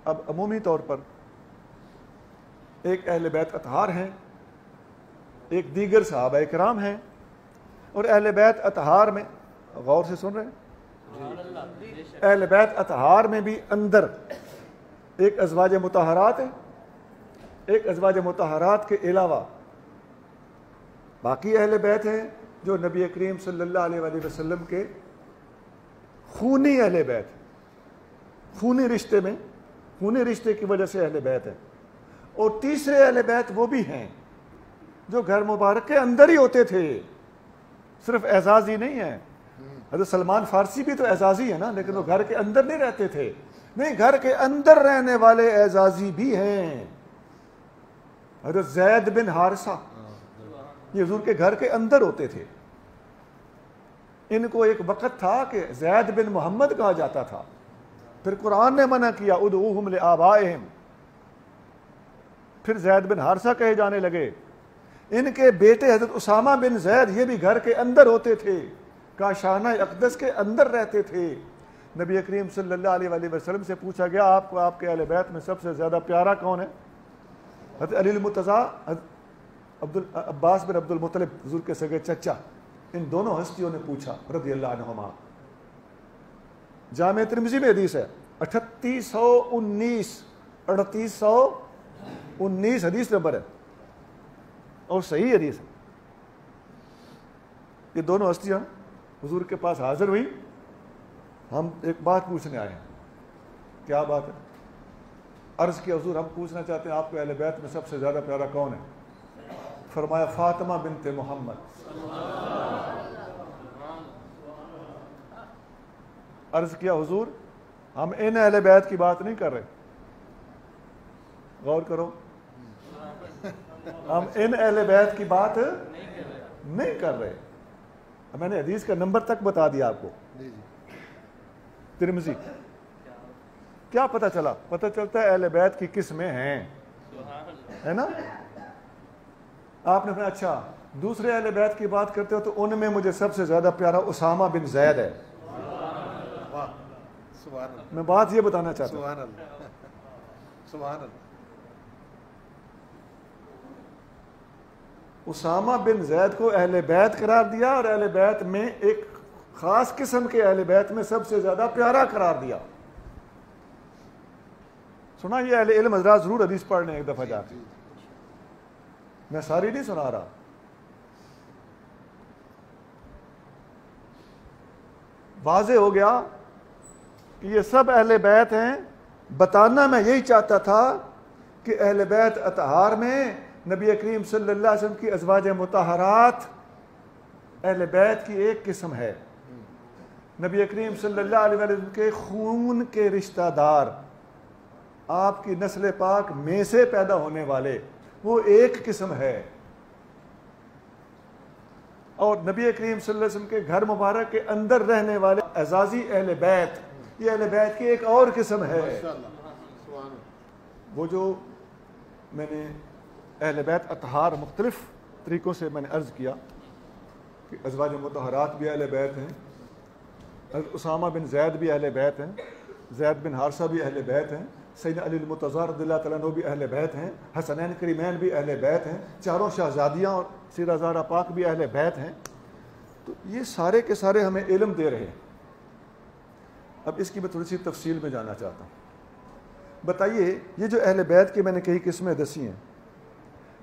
اب عمومی طور پر ایک اہل بیت اطہار ہیں، ایک دیگر صحابہ کرام ہیں، اور اہل بیت اطہار میں غور سے سن رہے ہیں، اہل بیت اطہار میں بھی اندر ایک ازواج مطہرات ہے، ایک ازواج مطہرات کے علاوہ باقی اہل بیت ہیں جو نبی کریم صلی اللہ علیہ وآلہ وسلم کے خونی اہل بیت، خونی رشتے میں، خونی رشتے کی وجہ سے اہل بیت ہے، اور تیسرے اہل بیت وہ بھی ہیں جو گھر مبارک کے اندر ہی ہوتے تھے، صرف اعزازی نہیں ہے۔ حضرت سلمان فارسی بھی تو اعزازی ہے نا، لیکن وہ گھر کے اندر نہیں رہتے تھے، نہیں، گھر کے اندر رہنے والے اعزازی بھی ہیں۔ حضرت زید بن حارثہ یہ حضور کے گھر کے اندر ہوتے تھے، ان کو ایک وقت تھا کہ زید بن محمد کہا جاتا تھا، پھر قرآن نے منع کیا ادعوہم لآبائہم، پھر زید بن حارثہ کہے جانے لگے۔ ان کے بیٹے حضرت اسامہ بن زید یہ بھی گھر کے اندر ہوتے تھے، کاشانہ اقدس کے اندر رہتے تھے۔ نبی کریم صلی اللہ علیہ وآلہ وسلم سے پوچھا گیا آپ کو آپ کے اہل بیت میں سب سے زیادہ پیارا کون ہے؟ حضرت علی المرتضیٰ، عباس بن عبد المطلب حضور کے سگے چچا، ان دونوں ہستیوں نے پوچھا رضی اللہ عنہما۔ جامع ترمذی میں حدیث ہے 3819 حدیث نمبر ہے، اور صحیح حدیث ہے۔ یہ دونوں ہستیاں حضور کے پاس حاضر ہوئی، ہم ایک بات پوچھنے آئے ہیں۔ کیا بات ہے؟ عرض کیا حضور ہم پوچھنا چاہتے ہیں آپ کو اہل بیت میں سب سے زیادہ پیارا کون ہے؟ فرمایا فاطمہ بنت محمد۔ عرض کیا حضور ہم ان اہل بیت کی بات نہیں کر رہے، غور کرو، ہم ان اہل بیت کی بات نہیں کر رہے۔ میں نے حدیث کا نمبر تک بتا دیا آپ کو، ترمذی۔ کیا پتہ چلا؟ پتہ چلتا ہے اہل بیت کی قسمیں ہیں، ہے نا؟ آپ نے کہا اچھا دوسرے اہل بیت کی بات کرتے ہو تو ان میں مجھے سب سے زیادہ پیارا اسامہ بن زید ہے۔ میں بات یہ بتانا چاہتا ہوں، سبحان اللہ، اسامہ بن زید کو اہل بیت قرار دیا، اور اہل بیت میں ایک خاص قسم کے اہل بیت میں سب سے زیادہ پیارا قرار دیا۔ سنا یہ اہل علم حضرات ضرور حدیث پڑھنے ایک دفعہ جا کے، میں ساری نہیں سنا رہا۔ واضح ہو گیا کہ یہ سب اہل بیت ہیں۔ بتانا میں یہی چاہتا تھا کہ اہل بیت اطہار میں نبی کریم صلی اللہ علیہ وسلم کی ازواج مطہرات اہل بیت کی ایک قسم ہے، نبی کریم صلی اللہ علیہ وسلم کے خون کے رشتہ دار، آپ کی نسل پاک میں سے پیدا ہونے والے، وہ ایک قسم ہے، اور نبی کریم صلی اللہ علیہ وسلم کے گھر مبارک کے اندر رہنے والے اعزازی اہل بیت، یہ اہل بیت کی ایک اور قسم ہے۔ وہ جو میں نے اہل بیت اطہار مختلف طریقوں سے میں نے عرض کیا کہ ازواج مطہرات بھی اہل بیت ہیں، اسامہ بن زید بھی اہل بیت ہیں، زید بن حارثہ بھی اہل بیت ہیں، سیدنا علی المرتضیٰ رضی اللہ تعالیٰ عنہ بھی اہل بیت ہیں، حسنین کریمین بھی اہل بیت ہیں، چاروں شہزادیاں اور سیدہ زہرا پاک بھی اہل بیت ہیں۔ تو یہ سارے کے سارے ہمیں علم دے رہے ہیں۔ اب اس کی میں تھوڑی سی تفصیل میں جانا چاہتا ہوں۔ بتائیے یہ جو اہل بیت کی میں نے کئی قسمیں دسی ہیں،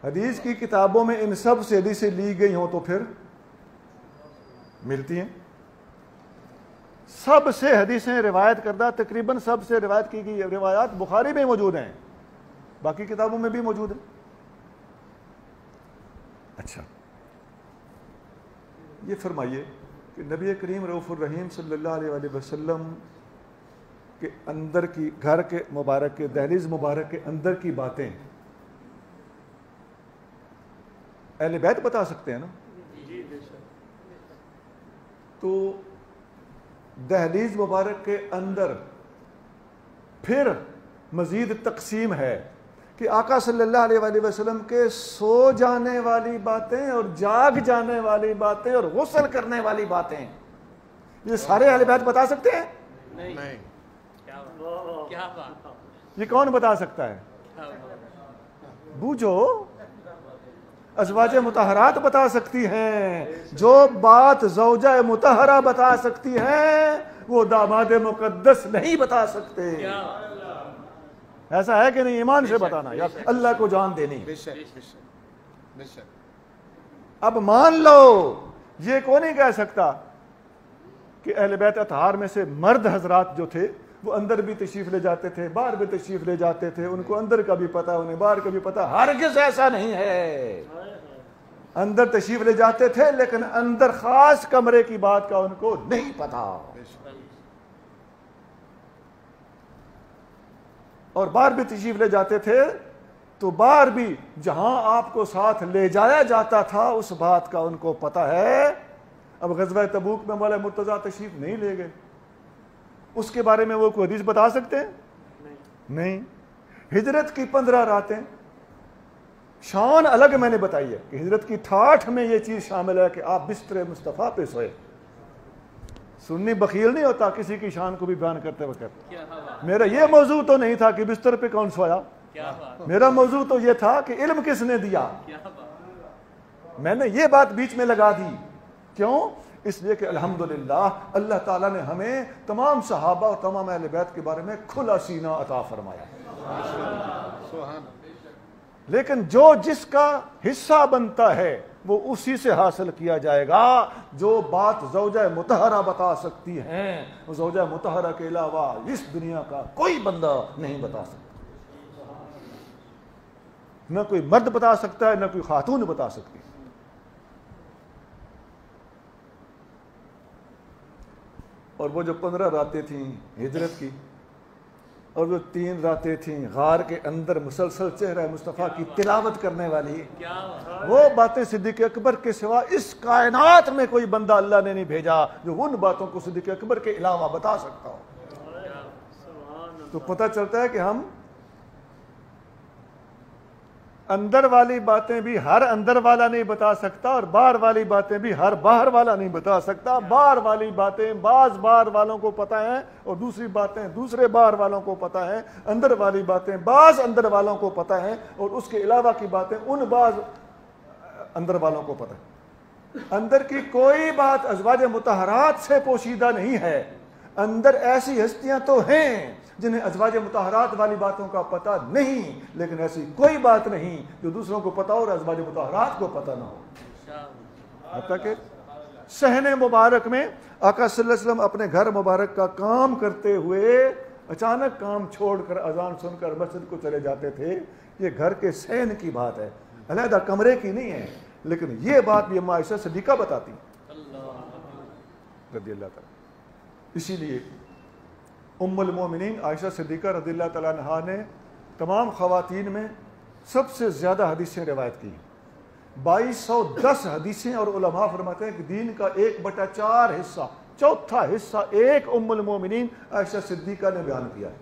حدیث کی کتابوں میں ان سب سے حدیثیں لی گئی ہوں تو پھر ملتی ہیں، سب سے حدیثیں روایت کردہ، تقریباً سب سے روایت کی گئی روایات بخاری میں موجود ہیں، باقی کتابوں میں بھی موجود ہیں۔ اچھا یہ فرمائیے کہ نبی کریم رؤوف الرحیم صلی اللہ علیہ وآلہ وسلم کے اندر کی، گھر کے مبارک کے، دہلیز مبارک کے اندر کی باتیں اہل بیت بتا سکتے ہیں نا؟ تو دہلیز مبارک کے اندر پھر مزید تقسیم ہے کہ آقا صلی اللہ علیہ وآلہ وسلم کے سو جانے والی باتیں اور جاگ جانے والی باتیں اور غسل کرنے والی باتیں، یہ سارے اہل بیت بتا سکتے ہیں؟ نہیں، یہ کون بتا سکتا ہے؟ بوجھو، ازواج مطہرات بتا سکتی ہیں. جو بات زوجہ مطہرہ بتا سکتی ہیں وہ داماد مقدس نہیں بتا سکتے. ایسا ہے کہ نہیں؟ ایمان سے بتانا یا اللہ کو جان دینی. اب مان لو یہ کون نہیں کہہ سکتا کہ اہل بیت اطہار میں سے مرد حضرات جو تھے وہ اندر بھی تشریف لے جاتے تھے، باہر بھی تشریف لے جاتے تھے، ان کو اندر کا بھی پتا، انہیں باہر کا بھی پتا. ہرگز ایسا نہیں ہے. اندر تشریف لے جاتے تھے لیکن اندر خاص کمرے کی بات کا ان کو نہیں پتا، اور باہر بھی تشریف لے جاتے تھے تو باہر بھی جہاں آپ کو ساتھ لے جایا جاتا تھا اس بات کا ان کو پتا ہے. اب غزوہ تبوک میں مولا مرتضیٰ تشریف نہیں لے گئے، اس کے بارے میں وہ کوئی حدیث بتا سکتے ہیں؟ نہیں. ہجرت کی 15 راتیں شان الگ میں نے بتائی ہے کہ ہجرت کی ٹھاٹھ میں یہ چیز شامل ہے کہ آپ بستر مصطفیٰ پہ سوئے. سنی بخیل نہیں ہوتا کسی کی شان کو بھی بیان کرتے وقت. میرا یہ موضوع تو نہیں تھا کہ بستر پہ کون سویا، میرا موضوع تو یہ تھا کہ علم کس نے دیا. میں نے یہ بات بیچ میں لگا دی. کیوں؟ اس لیے کہ الحمدللہ اللہ تعالیٰ نے ہمیں تمام صحابہ اور تمام اہل بیت کے بارے میں کھلا سینہ عطا فرمایا. لیکن جو جس کا حصہ بنتا ہے وہ اسی سے حاصل کیا جائے گا. جو بات زوجہ مطہرہ بتا سکتی ہیں وہ زوجہ مطہرہ کے علاوہ اس دنیا کا کوئی بندہ نہیں بتا سکتا. نہ کوئی مرد بتا سکتا ہے نہ کوئی خاتون بتا سکتی. اور وہ جو 15 راتیں تھیں ہجرت کی اور جو 3 راتیں تھیں غار کے اندر مسلسل چہرہ مصطفیٰ کی تلاوت کرنے والی، وہ باتیں صدیق اکبر کے سوا اس کائنات میں کوئی بندہ اللہ نے نہیں بھیجا جو ان باتوں کو صدیق اکبر کے علاوہ بتا سکتا ہو. تو پتہ چلتا ہے کہ ہم اندر والی باتیں بھی ہر اندر والا نہیں بتا سکتا اور باہر والی باتیں بھی ہر باہر والا نہیں بتا سکتا. باہر والی باتیں بعض باہر والوں کو پتہ ہیں اور دوسری باتیں دوسرے باہر والوں کو پتہ ہیں. اندر والی باتیں بعض اندر والوں کو پتہ ہیں اور اس کے علاوہ کی باتیں ان بعض اندر والوں کو پتہ ہیں. اندر کی کوئی بات ازواج مطہرات سے پوشیدہ نہیں ہے. اندر ایسی ہستیاں تو ہیں جنہیں ازواج مطہرات والی باتوں کا پتہ نہیں، لیکن ایسی کوئی بات نہیں جو دوسروں کو پتہ ہو اور ازواج مطہرات کو پتہ نہ ہو. حتیٰ کہ صحن مبارک میں آقا صلی اللہ علیہ وسلم اپنے گھر مبارک کا کام کرتے ہوئے اچانک کام چھوڑ کر اذان سن کر مسجد کو چلے جاتے تھے. یہ گھر کے صحن کی بات ہے، علیحدہ کمرے کی نہیں ہے. لیکن یہ بات بھی اماں عائشہ صدیقہ بتاتی رضی اللہ تعالیٰ. اسی لیے ام المومنین عائشہ صدیقہ رضی اللہ تعالیٰ عنہا نے تمام خواتین میں سب سے زیادہ حدیثیں روایت کی. 2210 حدیثیں، اور علماء فرماتے ہیں کہ دین کا 1/4 حصہ، چوتھا حصہ ایک ام المومنین عائشہ صدیقہ نے بیان کیا ہے.